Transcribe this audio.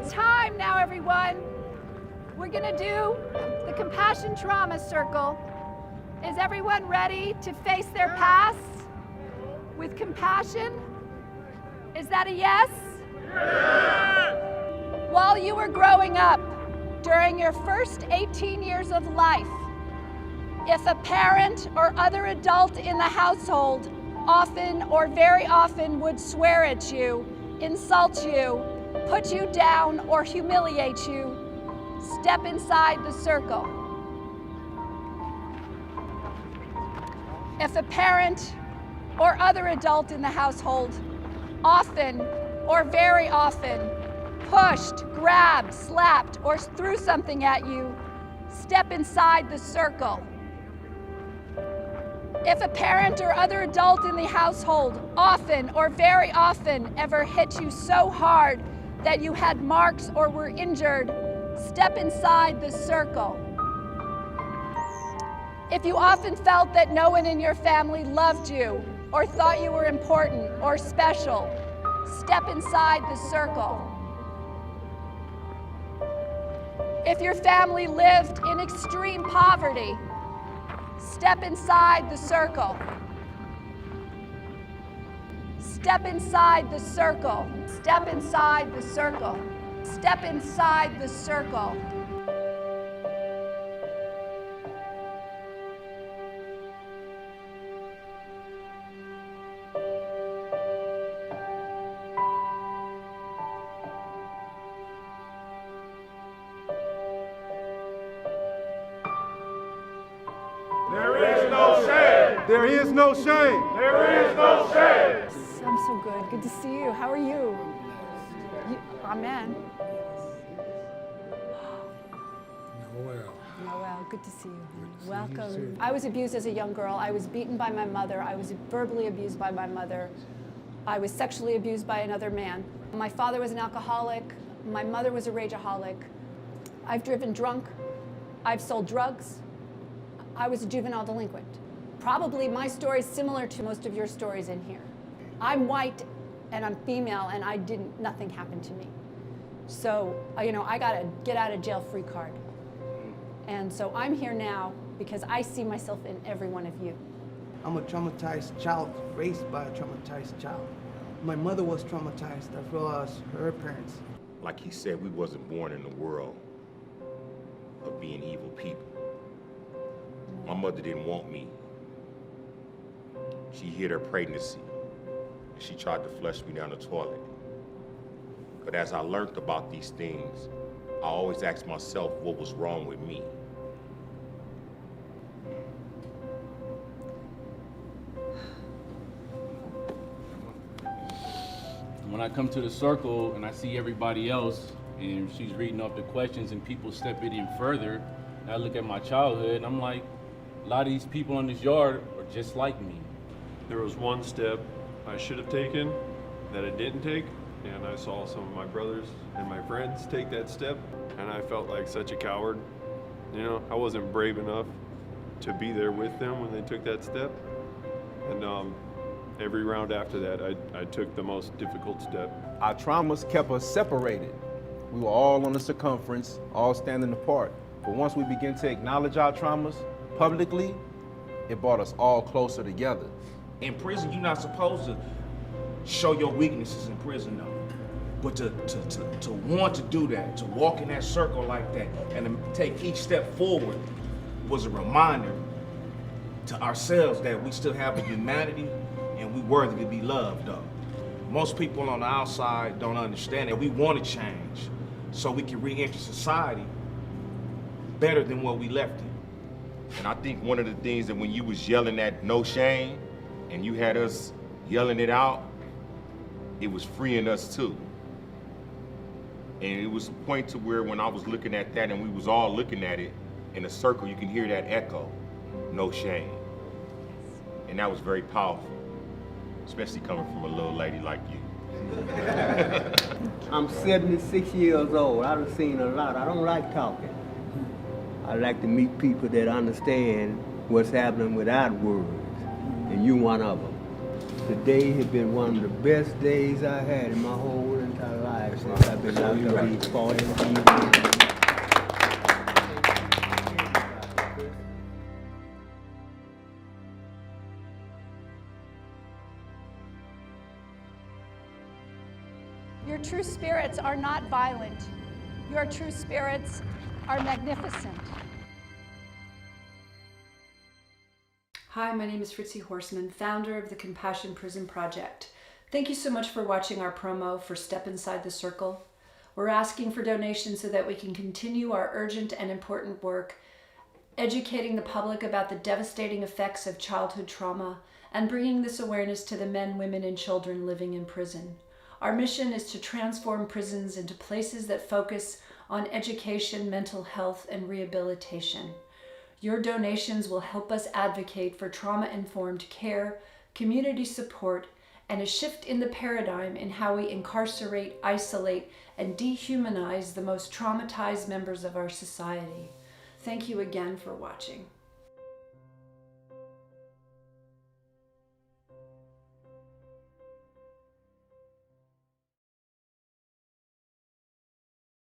It's time now, everyone. We're gonna do the compassion trauma circle. Is everyone ready to face their past with compassion? Is that a yes? Yeah. While you were growing up, during your first 18 years of life, if a parent or other adult in the household often or very often would swear at you, insult you, put you down, or humiliate you, step inside the circle. If a parent or other adult in the household often or very often pushed, grabbed, slapped, or threw something at you, step inside the circle. If a parent or other adult in the household often or very often ever hit you so hard that you had marks or were injured, step inside the circle. If you often felt that no one in your family loved you or thought you were important or special, step inside the circle. If your family lived in extreme poverty, step inside the circle. Step inside the circle. Step inside the circle. Step inside the circle. There is no shame. There is no shame. I'm so good. Good to see you. How are you? Amen. Noel, good to see you. Welcome. I was abused as a young girl. I was beaten by my mother. I was verbally abused by my mother. I was sexually abused by another man. My father was an alcoholic. My mother was a rageaholic. I've driven drunk. I've sold drugs. I was a juvenile delinquent. Probably my story is similar to most of your stories in here. I'm white and I'm female and nothing happened to me. So, I got a get out of jail free card. And so I'm here now because I see myself in every one of you. I'm a traumatized child, raised by a traumatized child. My mother was traumatized as well as her parents. Like he said, we wasn't born in the world of being evil people. My mother didn't want me. She hid her pregnancy, and she tried to flush me down the toilet. But as I learned about these things, I always asked myself what was wrong with me. When I come to the circle and I see everybody else and she's reading off the questions and people step it in further, and I look at my childhood and I'm like, a lot of these people in this yard are just like me. There was one step I should have taken that I didn't take, and I saw some of my brothers and my friends take that step, and I felt like such a coward. I wasn't brave enough to be there with them when they took that step. And every round after that, I took the most difficult step. Our traumas kept us separated. We were all on the circumference, all standing apart. But once we began to acknowledge our traumas publicly, it brought us all closer together. In prison, you're not supposed to show your weaknesses in prison, though. But to want to do that, to walk in that circle like that, and to take each step forward was a reminder to ourselves that we still have a humanity and we worthy to be loved, though. Most people on the outside don't understand that we want to change so we can re-enter society better than what we left it. And I think one of the things that when you was yelling that no shame, and you had us yelling it out, it was freeing us too. And it was a point to where when I was looking at that and we was all looking at it in a circle, you can hear that echo, no shame. And that was very powerful, especially coming from a little lady like you. I'm 76 years old. I've seen a lot. I don't like talking. I like to meet people that understand what's happening without words. And you one of them. Today has been one of the best days I had in my whole entire entire life since I've been locked up these 40 years. Your true spirits are not violent. Your true spirits are magnificent. Hi, my name is Fritzi Horseman, founder of the Compassion Prison Project. Thank you so much for watching our promo for Step Inside the Circle. We're asking for donations so that we can continue our urgent and important work, educating the public about the devastating effects of childhood trauma and bringing this awareness to the men, women, and children living in prison. Our mission is to transform prisons into places that focus on education, mental health, and rehabilitation. Your donations will help us advocate for trauma-informed care, community support, and a shift in the paradigm in how we incarcerate, isolate, and dehumanize the most traumatized members of our society. Thank you again for watching.